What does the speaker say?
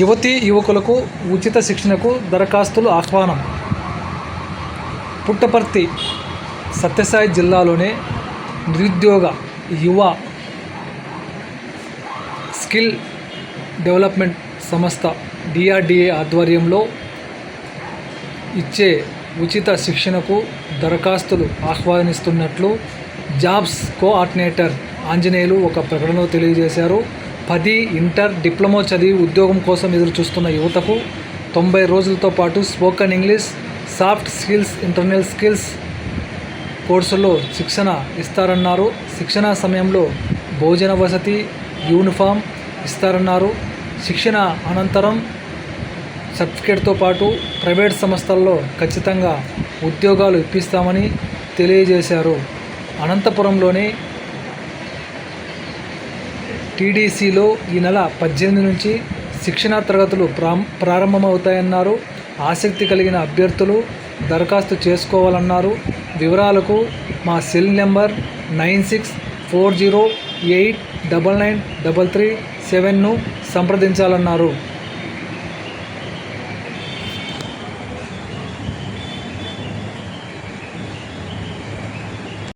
యువతీ యువకులకు ఉచిత శిక్షణకు దరఖాస్తులు ఆహ్వానం. పుట్టపర్తి సత్యసాయి జిల్లాలోని నిరుద్యోగ యువ స్కిల్ డెవలప్మెంట్ సంస్థ DRDA ఆధ్వర్యంలో ఇచ్చే ఉచిత శిక్షణకు దరఖాస్తులు ఆహ్వానిస్తున్నట్లు జాబ్స్ కోఆర్డినేటర్ ఆంజనేయులు ఒక ప్రకటనలో తెలియజేశారు. 10 ఇంటర్ డిప్లొమా చదివి ఉద్యోగం కోసం ఎదురు చూస్తున్న యువతకు 90 రోజులతో పాటు spoken English, soft skills, internal skills కోర్సుల్లో శిక్షణ ఇస్తారన్నారు. శిక్షణ సమయంలో భోజన వసతి, యూనిఫామ్ ఇస్తారన్నారు. శిక్షణ అనంతరం సర్టిఫికేట్తో పాటు ప్రైవేట్ సంస్థల్లో ఖచ్చితంగా ఉద్యోగాలు ఇప్పిస్తామని తెలియజేశారు. అనంతపురంలోని TDCలో ఈ నెల 18 నుంచి శిక్షణా తరగతులు ప్రారంభమవుతాయన్నారు. ఆసక్తి కలిగిన అభ్యర్థులు దరఖాస్తు చేసుకోవాలన్నారు. వివరాలకు మా సెల్ నెంబర్ 9640899337ను సంప్రదించాలన్నారు.